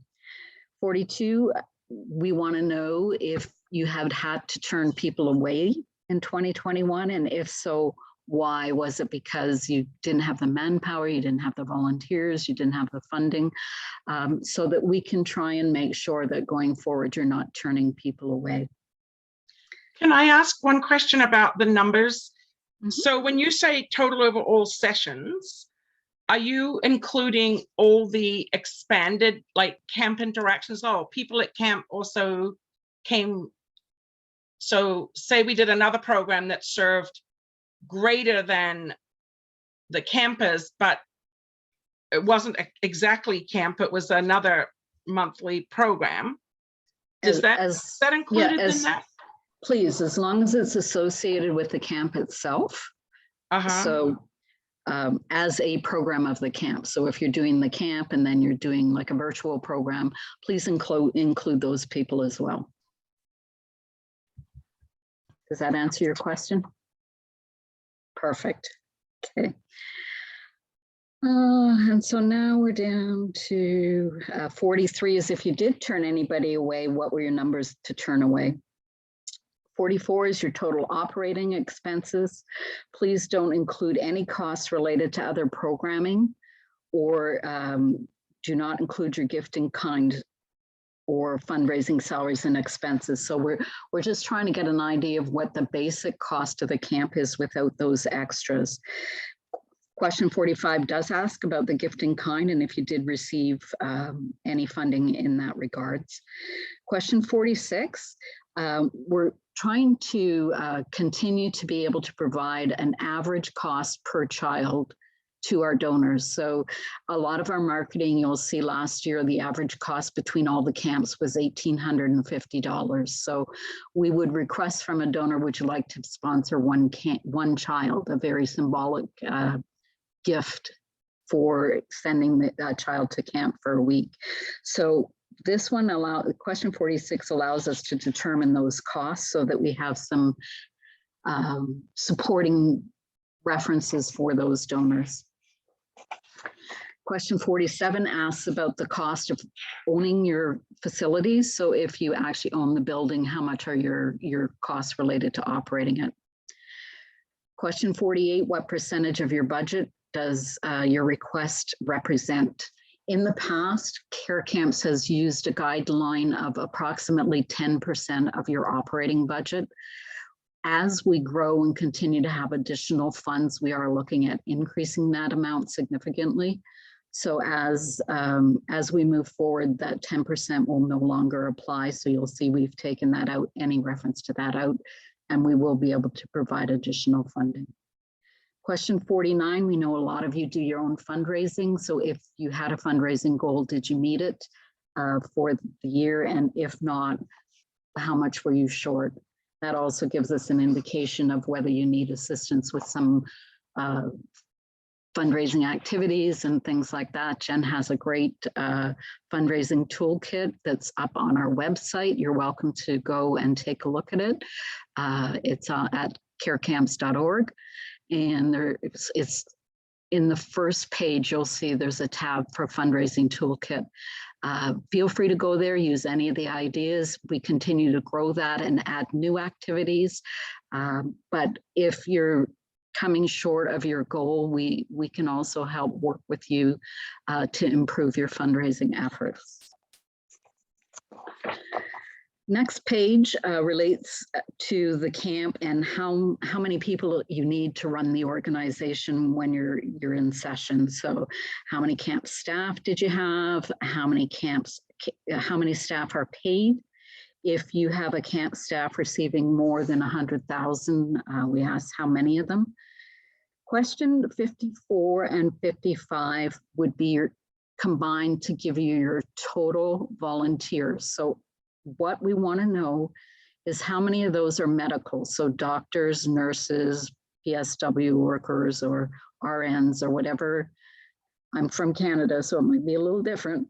42, we want to know if you have had to turn people away in 2021, and if so, why? Was it because you didn't have the manpower, you didn't have the volunteers, you didn't have the funding, so that we can try and make sure that going forward, you're not turning people away. Can I ask one question about the numbers? Mm-hmm. So when you say total over all sessions, are you including all the expanded, like, camp interactions? Oh, people at camp also came. So say we did another program that served greater than the campus, but it wasn't exactly camp, it was another monthly program. Is that included in that? Please, as long as it's associated with the camp itself. So as a program of the camp. So if you're doing the camp and then you're doing like a virtual program, please include those people as well. Does that answer your question? Perfect. Okay. And so now we're down to 43 is if you did turn anybody away, what were your numbers to turn away? 44 is your total operating expenses. Please don't include any costs related to other programming, or do not include your gift in kind or fundraising salaries and expenses. So we're just trying to get an idea of what the basic cost of the camp is without those extras. Question 45 does ask about the gift in kind and if you did receive any funding in that regards. Question 46, we're trying to continue to be able to provide an average cost per child to our donors. So a lot of our marketing, you'll see last year, the average cost between all the camps was $1,850. So we would request from a donor, would you like to sponsor one child, a very symbolic gift for sending the child to camp for a week. So this one question 46 allows us to determine those costs so that we have some supporting references for those donors. Question 47 asks about the cost of owning your facilities. So if you actually own the building, how much are your costs related to operating it? Question 48, what percentage of your budget does your request represent? In the past, Care Camps has used a guideline of approximately 10% of your operating budget. As we grow and continue to have additional funds, we are looking at increasing that amount significantly. So as we move forward, that 10% will no longer apply. So you'll see we've taken that out, any reference to that out, and we will be able to provide additional funding. Question 49, we know a lot of you do your own fundraising. So if you had a fundraising goal, did you meet it for the year? And if not, how much were you short? That also gives us an indication of whether you need assistance with some fundraising activities and things like that. Jen has a great fundraising toolkit that's up on our website. You're welcome to go and take a look at it. It's at carecamps.org. And it's in the first page, you'll see there's a tab for fundraising toolkit. Feel free to go there, use any of the ideas. We continue to grow that and add new activities. But if you're coming short of your goal, we can also help work with you to improve your fundraising efforts. Next page relates to the camp and how many people you need to run the organization when you're in session. So how many camp staff did you have? How many staff are paid? If you have a camp staff receiving more than 100,000, we ask how many of them. Question 54 and 55 would be combined to give you your total volunteers. So what we want to know is how many of those are medical. So doctors, nurses, PSW workers, or RNs, or whatever. I'm from Canada, so it might be a little different.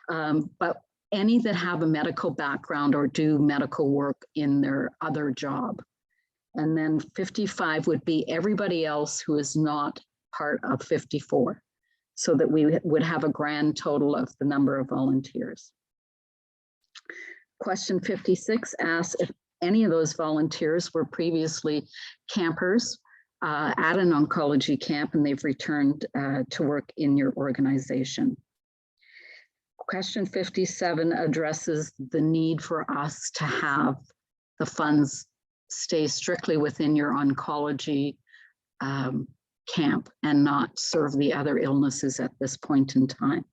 But any that have a medical background or do medical work in their other job. And then 55 would be everybody else who is not part of 54, so that we would have a grand total of the number of volunteers. Question 56 asks if any of those volunteers were previously campers at an oncology camp and they've returned to work in your organization. Question 57 addresses the need for us to have the funds stay strictly within your oncology camp and not serve the other illnesses at this point in time.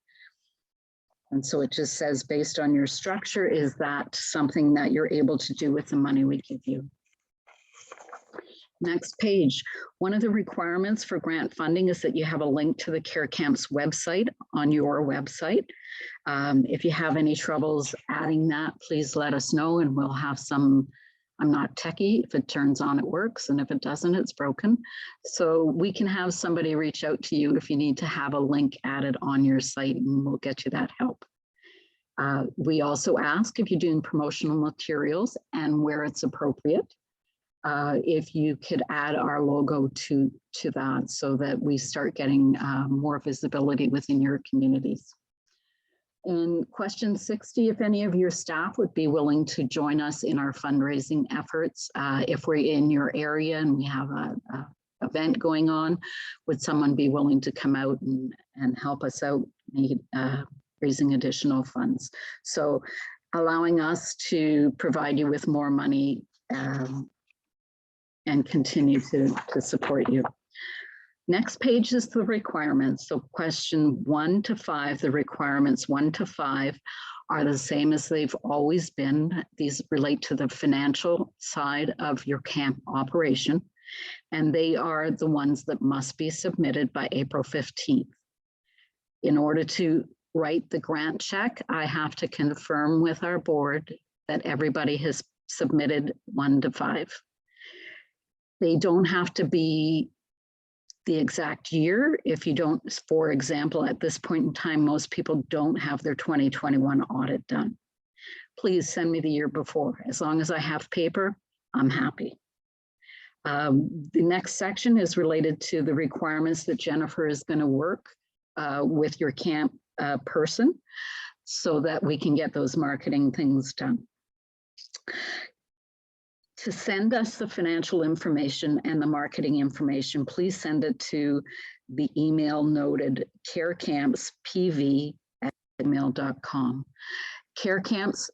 And so it just says, based on your structure, is that something that you're able to do with the money we give you? Next page. One of the requirements for grant funding is that you have a link to the Care Camps website on your website. If you have any troubles adding that, please let us know and we'll have some. I'm not techie. If it turns on, it works. And if it doesn't, it's broken. So we can have somebody reach out to you if you need to have a link added on your site, and we'll get you that help. We also ask if you're doing promotional materials and where it's appropriate. if you could add our logo to that so that we start getting more visibility within your communities. And question 60, if any of your staff would be willing to join us in our fundraising efforts, if we're in your area and we have a event going on, would someone be willing to come out and help us out raising additional funds? So allowing us to provide you with more money and continue to support you. Next page is the requirements. So question 1 to 5, the requirements 1 to 5 are the same as they've always been. These relate to the financial side of your camp operation, and they are the ones that must be submitted by April 15th. In order to write the grant check, I have to confirm with our board that everybody has submitted 1 to 5. They don't have to be the exact year. If you don't, for example, at this point in time, most people don't have their 2021 audit done. Please send me the year before. As long as I have paper, I'm happy. The next section is related to the requirements that Jennifer is going to work with your camp person so that we can get those marketing things done. To send us the financial information and the marketing information, please send it to the email noted carecampspv@gmail.com. Carecamps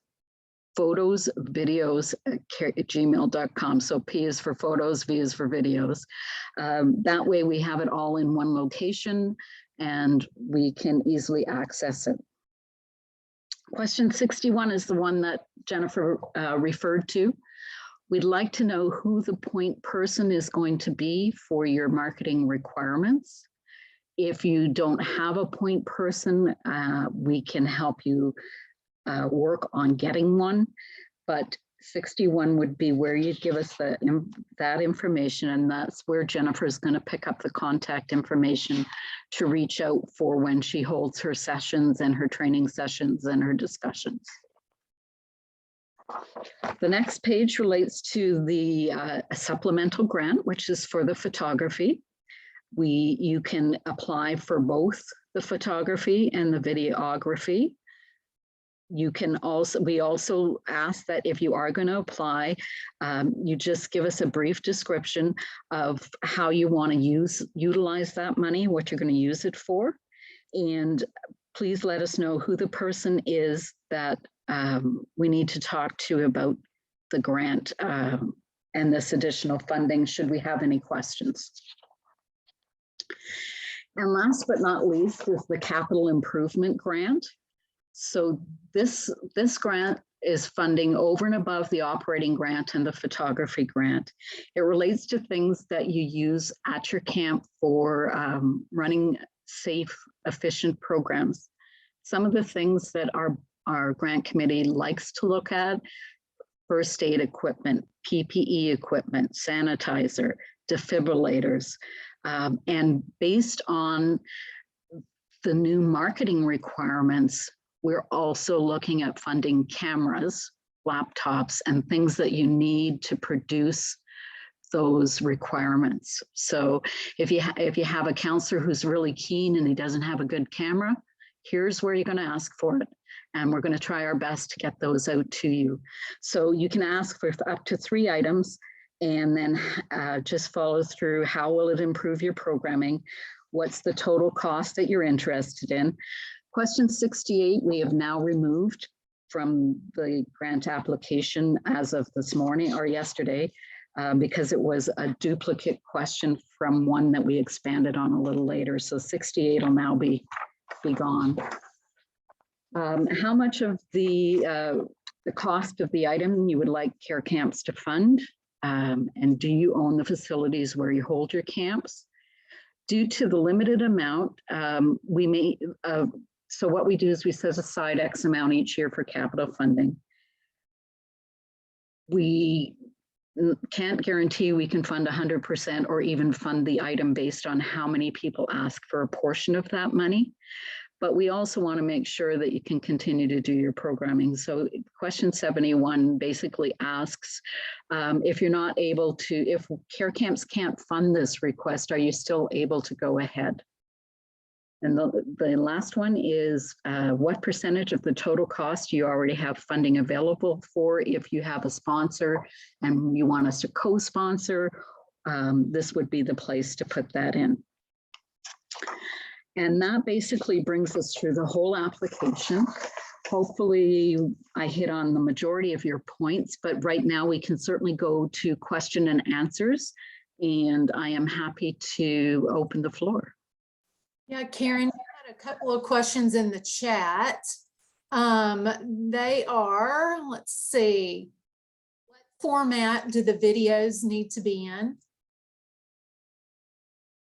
photos, videos at gmail.com. So P is for photos, V is for videos. That way we have it all in one location and we can easily access it. Question 61 is the one that Jennifer referred to. We'd like to know who the point person is going to be for your marketing requirements. If you don't have a point person, we can help you work on getting one, but 61 would be where you give us that information, and that's where Jennifer is going to pick up the contact information to reach out for when she holds her sessions and her training sessions and her discussions. The next page relates to the supplemental grant, which is for the photography. You can apply for both the photography and the videography. You can also, we also ask that if you are going to apply, you just give us a brief description of how you want to utilize that money, what you're going to use it for. And please let us know who the person is that we need to talk to about the grant and this additional funding, should we have any questions. And last but not least is the capital improvement grant. So this grant is funding over and above the operating grant and the photography grant. It relates to things that you use at your camp for running safe, efficient programs. Some of the things that our grant committee likes to look at: first aid equipment, PPE equipment, sanitizer, defibrillators, and based on the new marketing requirements, we're also looking at funding cameras, laptops, and things that you need to produce those requirements. So if you have a counselor who's really keen and he doesn't have a good camera, here's where you're going to ask for it. And we're going to try our best to get those out to you. So you can ask for up to 3 items and then just follow through. How will it improve your programming? What's the total cost that you're interested in? Question 68, we have now removed from the grant application as of this morning or yesterday, because it was a duplicate question from one that we expanded on a little later. So 68 will now be gone. How much of the cost of the item you would like care camps to fund? And do you own the facilities where you hold your camps? Due to the limited amount, we may, so what we do is we set aside X amount each year for capital funding. We can't guarantee we can fund 100% or even fund the item based on how many people ask for a portion of that money. but we also want to make sure that you can continue to do your programming. So question 71 basically asks, if you're not able to, if care camps can't fund this request, are you still able to go ahead? And the last one is, what percentage of the total cost you already have funding available for? If you have a sponsor and you want us to co-sponsor, this would be the place to put that in. And that basically brings us through the whole application. Hopefully I hit on the majority of your points, but right now we can certainly go to question and answers, and I am happy to open the floor. Yeah, Karen, you had a couple of questions in the chat. They are, let's see, what format do the videos need to be in?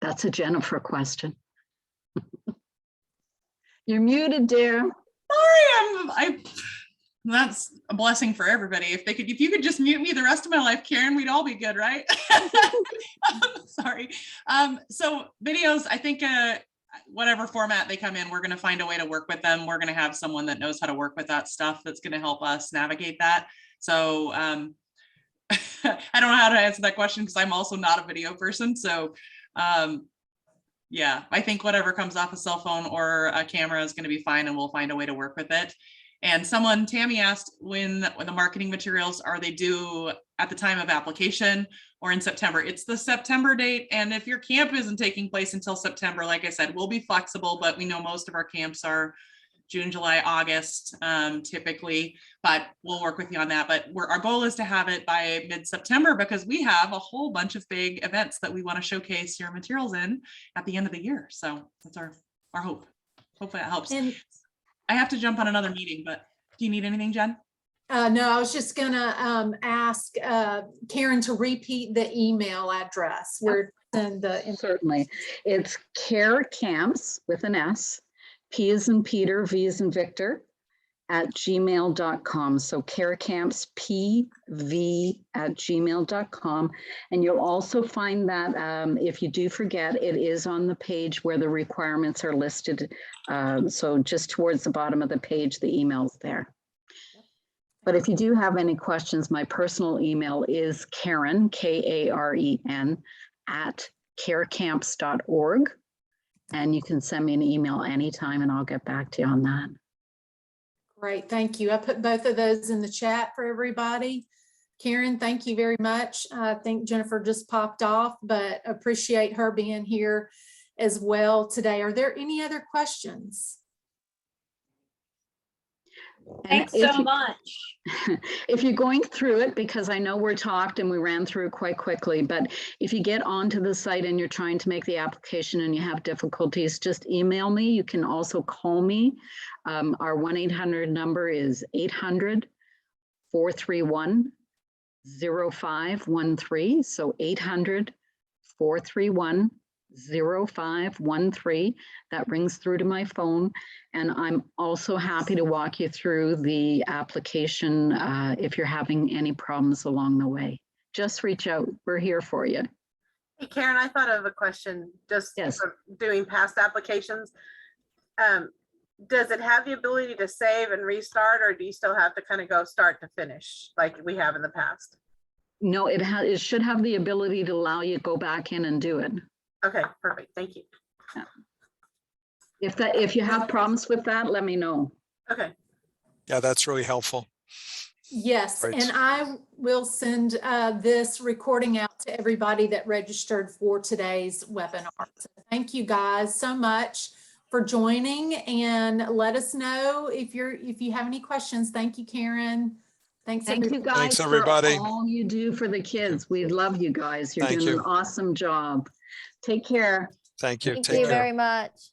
That's a Jennifer question. You're muted, dear. Sorry, that's a blessing for everybody. If you could just mute me the rest of my life, Karen, we'd all be good, right? Sorry. So videos, I think whatever format they come in, we're going to find a way to work with them. We're going to have someone that knows how to work with that stuff that's going to help us navigate that. So I don't know how to answer that question because I'm also not a video person. So yeah, I think whatever comes off a cell phone or a camera is going to be fine, and we'll find a way to work with it. And Tammy asked when the marketing materials, are they due at the time of application or in September? It's the September date. And if your camp isn't taking place until September, like I said, we'll be flexible, but we know most of our camps are June, July, August, typically, but we'll work with you on that. But our goal is to have it by mid-September because we have a whole bunch of big events that we want to showcase your materials in at the end of the year. So that's our hope. Hopefully that helps. And I have to jump on another meeting, but do you need anything, Jen? no, I was just gonna ask Karen to repeat the email address where Certainly. It's care camps with an S, P as in Peter, V as in Victor, @gmail.com. So carecampspv@gmail.com. And you'll also find that if you do forget, it is on the page where the requirements are listed. So just towards the bottom of the page, the email's there. But if you do have any questions, my personal email is Karen, Karen, @carecamps.org. And you can send me an email anytime and I'll get back to you on that. Great, thank you. I put both of those in the chat for everybody. Karen, thank you very much. I think Jennifer just popped off, but appreciate her being here as well today. Are there any other questions? Thanks so much. If you're going through it, because I know we're talked and we ran through it quite quickly, but if you get onto the site and you're trying to make the application and you have difficulties, just email me. You can also call me. Our 1-800 number is 800-431-0513. So 800-431-0513. That rings through to my phone. And I'm also happy to walk you through the application if you're having any problems along the way. Just reach out. We're here for you. Hey, Karen, I thought of a question just for doing past applications. Does it have the ability to save and restart, or do you still have to kind of go start to finish like we have in the past? No, it should have the ability to allow you to go back in and do it. Okay, perfect. Thank you. Yeah. If you have problems with that, let me know. Okay. Yeah, that's really helpful. Yes, Right. and I will send this recording out to everybody that registered for today's webinar. So thank you guys so much for joining, and let us know if you have any questions. Thank you, Karen. Thanks. Thank you guys Thanks, everybody. for all you do for the kids. We love you guys. You're Thank doing you. an awesome job. Take care. Thank you. Thank Take you care. very much.